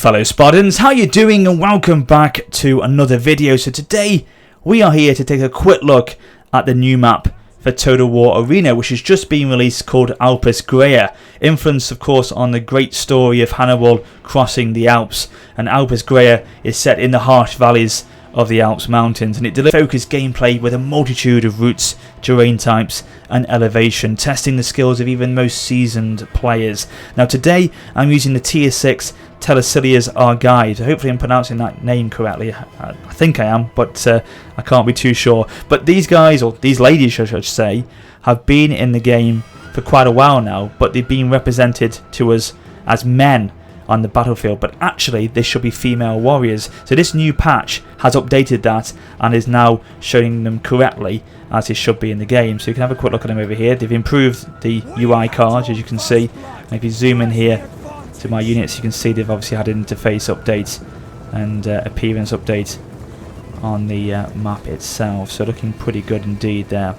Fellow Spartans, how you doing, and welcome back to another video. So today we are here to take a quick look at the new map for Total War Arena, which has just been released, called Alpis Graia, influenced of course on the great story of Hannibal crossing the Alps. And Alpis Graia is set in the harsh valleys of the Alps Mountains, and it delivers focused gameplay with a multitude of routes, terrain types and elevation, testing the skills of even most seasoned players. Now today I'm using the tier 6 Telesilia's our guide. Hopefully I'm pronouncing that name correctly. I think I am, but I can't be too sure. But these guys, or these ladies I should say, have been in the game for quite a while now, but they've been represented to us as men on the battlefield, but actually they should be female warriors. So this new patch has updated that and is now showing them correctly as it should be in the game. So you can have a quick look at them over here. They've improved the UI cards, as you can see. And if you zoom in here to my units, you can see they've obviously had an interface update and appearance update on the map itself. So looking pretty good indeed there.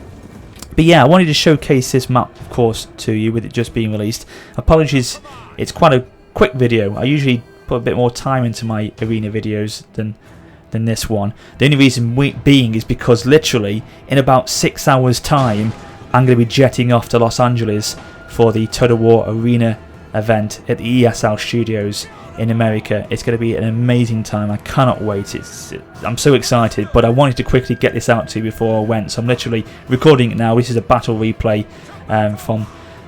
But yeah, I wanted to showcase this map, of course, to you with it just being released. Apologies, it's quite a quick video. I usually put a bit more time into my arena videos than this one. The only reason being is because literally in about 6 hours time I'm going to be jetting off to Los Angeles for the Total War Arena event at the ESL studios in America. It's going to be an amazing time. I cannot wait. I'm so excited, but I wanted to quickly get this out to you before I went, so I'm literally recording it now. This is a battle replay from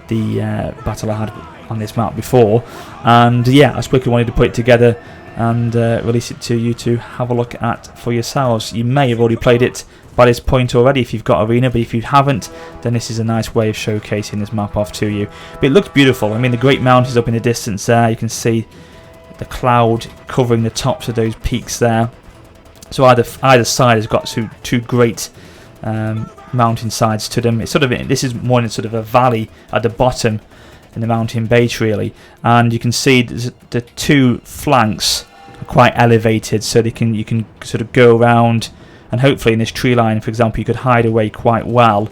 the battle I had on this map before, and yeah, I just quickly wanted to put it together and release it to you to have a look at for yourselves. You may have already played it by this point already if you've got Arena, but if you haven't, then this is a nice way of showcasing this map off to you. But it looks beautiful. I mean, the Great Mountains up in the distance there, you can see the cloud covering the tops of those peaks there. So either side has got two great mountain sides to them. It's sort of, this is more in sort of a valley at the bottom in the mountain base really, and you can see the two flanks are quite elevated, so you can sort of go around, and hopefully in this tree line, for example, you could hide away quite well,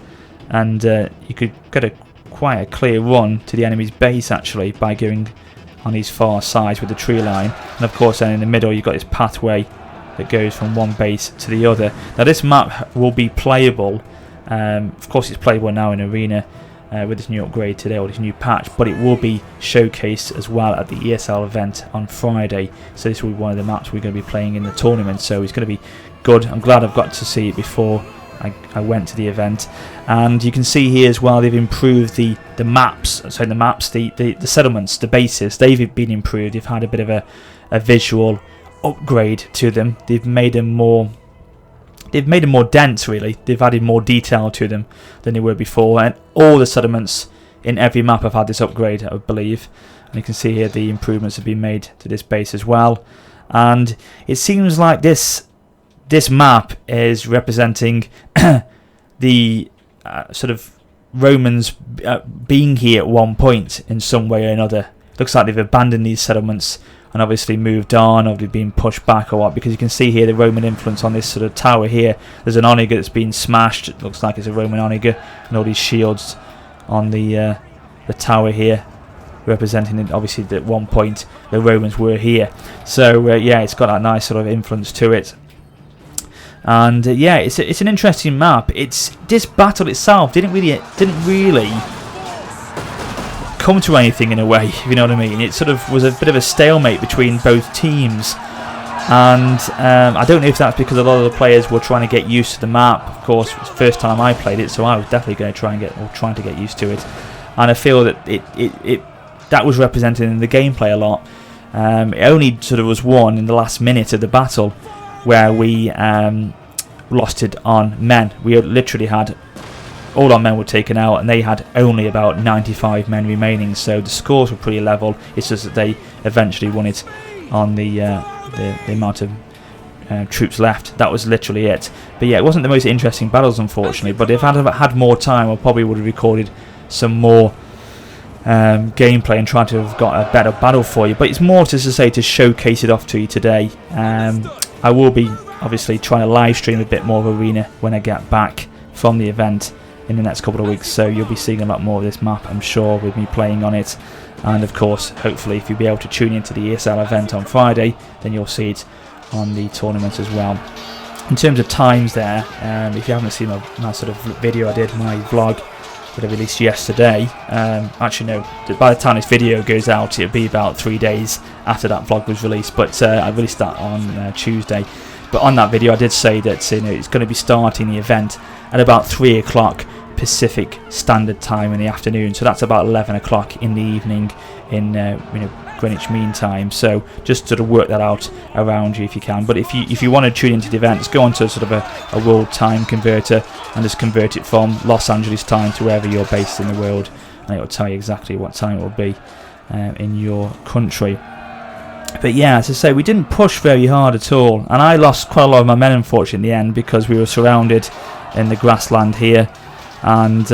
and you could get quite a clear run to the enemy's base actually by going on these far sides with the tree line. And of course then in the middle you've got this pathway that goes from one base to the other. Now this map will be playable, of course it's playable now in Arena with this new upgrade today, or this new patch, but it will be showcased as well at the ESL event on Friday. So this will be one of the maps we're going to be playing in the tournament, so it's going to be good. I'm glad I've got to see it before I went to the event. And you can see here as well they've improved the maps, so the settlements, the bases, they've been improved. They've had a bit of a visual upgrade to them. They've made them more dense really. They've added more detail to them than they were before, and all the settlements in every map have had this upgrade, I believe. And you can see here the improvements have been made to this base as well. And it seems like this map is representing the sort of Romans being here at one point in some way or another. Looks like they've abandoned these settlements and obviously moved on, or they've been pushed back or what, because you can see here the Roman influence on this sort of tower here. There's an onager that's been smashed. It looks like it's a Roman onager, and all these shields on the tower here representing it, obviously that at one point the Romans were here. So yeah, it's got that nice sort of influence to it. And yeah, it's an interesting map. This battle itself didn't really come to anything in a way, if you know what I mean. It sort of was a bit of a stalemate between both teams, and I don't know if that's because a lot of the players were trying to get used to the map. Of course, it's the first time I played it, so I was definitely going to trying to get used to it, and I feel that that was represented in the gameplay a lot. It only sort of was won in the last minute of the battle, where we lost it on men. We literally had all our men were taken out, and they had only about 95 men remaining, so the scores were pretty level. It's just that they eventually won it on the amount of troops left. That was literally it. But yeah, it wasn't the most interesting battles, unfortunately, but if I'd have had more time, I probably would have recorded some more gameplay and tried to have got a better battle for you. But it's more to say to showcase it off to you today. I will be obviously trying to live stream a bit more of Arena when I get back from the event in the next couple of weeks, so you'll be seeing a lot more of this map, I'm sure, with me playing on it. And of course, hopefully, if you'll be able to tune into the ESL event on Friday, then you'll see it on the tournament as well. In terms of times there, if you haven't seen my sort of video I did, my vlog that I released yesterday, actually no, by the time this video goes out, it'll be about 3 days after that vlog was released, but I released that on Tuesday. But on that video I did say that it's going to be starting the event at about 3 o'clock Pacific Standard Time in the afternoon, so that's about 11 o'clock in the evening in Greenwich Mean Time. So just sort of work that out around you if you can. But if you want to tune into the event, just go onto sort of a world time converter and just convert it from Los Angeles time to wherever you're based in the world, and it will tell you exactly what time it will be in your country. But yeah, as I say, we didn't push very hard at all, and I lost quite a lot of my men unfortunately in the end, because we were surrounded in the grassland here, and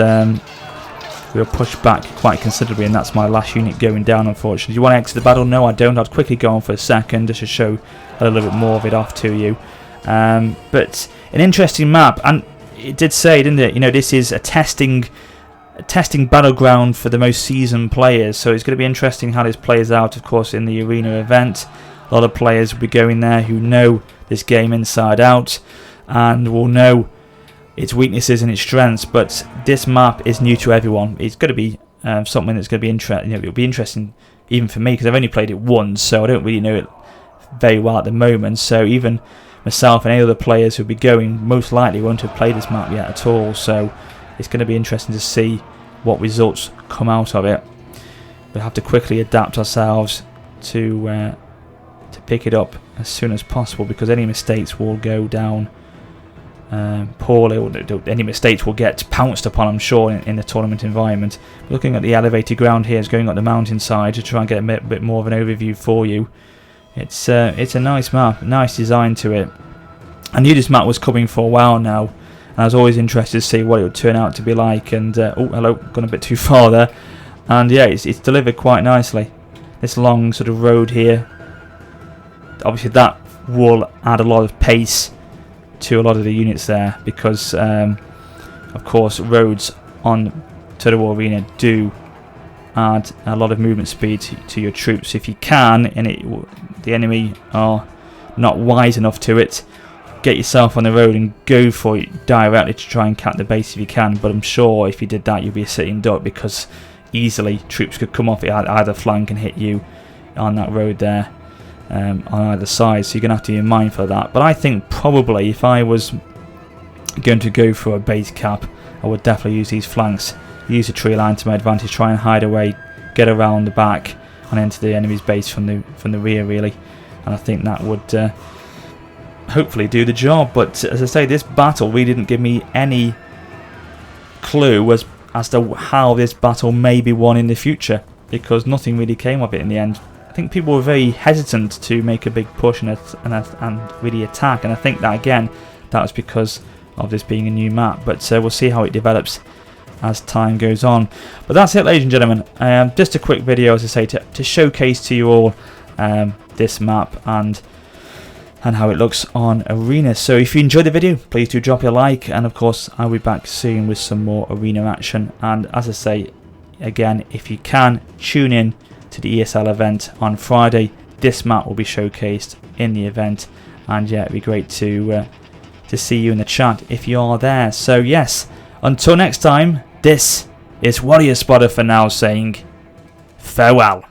we were pushed back quite considerably, and that's my last unit going down unfortunately. Do you want to exit the battle? No, I don't. I'd quickly go on for a second just to show a little bit more of it off to you. But an interesting map, and it did say, didn't it, this is a testing battleground for the most seasoned players, so it's going to be interesting how this plays out, of course, in the arena event. A lot of players will be going there who know this game inside out and will know its weaknesses and its strengths, but this map is new to everyone. It's going to be something that's going to be interesting. It'll be interesting even for me, because I've only played it once, so I don't really know it very well at the moment. So even myself and any other players who'll be going most likely won't have played this map yet at all. So it's going to be interesting to see what results come out of it. We'll have to quickly adapt ourselves to pick it up as soon as possible, because any mistakes will go down poorly, or any mistakes will get pounced upon, I'm sure, in the tournament environment. Looking at the elevated ground here, is going up the mountainside to try and get a bit more of an overview for you. It's a nice map, nice design to it. I knew this map was coming for a while now, and I was always interested to see what it would turn out to be like. And oh, hello, gone a bit too far there. And yeah, it's delivered quite nicely. This long sort of road here, obviously that will add a lot of pace to a lot of the units there, because of course roads on Total War Arena do add a lot of movement speed to your troops if you can, and the enemy are not wise enough to it. Get yourself on the road and go for it directly to try and cap the base if you can, but I'm sure if you did that you'd be a sitting duck, because easily troops could come off it either flank and hit you on that road there. On either side, so you're going to have to be mindful of that. But I think probably if I was going to go for a base cap, I would definitely use these flanks, use the tree line to my advantage, try and hide away, get around the back and into the enemy's base from the rear really, and I think that would hopefully do the job. But as I say, this battle really didn't give me any clue as to how this battle may be won in the future, because nothing really came of it in the end. I think people were very hesitant to make a big push and really attack, and I think that again, that was because of this being a new map. But we'll see how it develops as time goes on. But that's it, ladies and gentlemen. Just a quick video, as I say, to showcase to you all this map and how it looks on Arena. So if you enjoyed the video, please do drop a like, and of course I'll be back soon with some more Arena action. And as I say again, if you can, tune in to the ESL event on Friday. This map will be showcased in the event, and yeah, it'd be great to see you in the chat if you are there. So yes, until next time, this is Warrior Spotter for now saying farewell.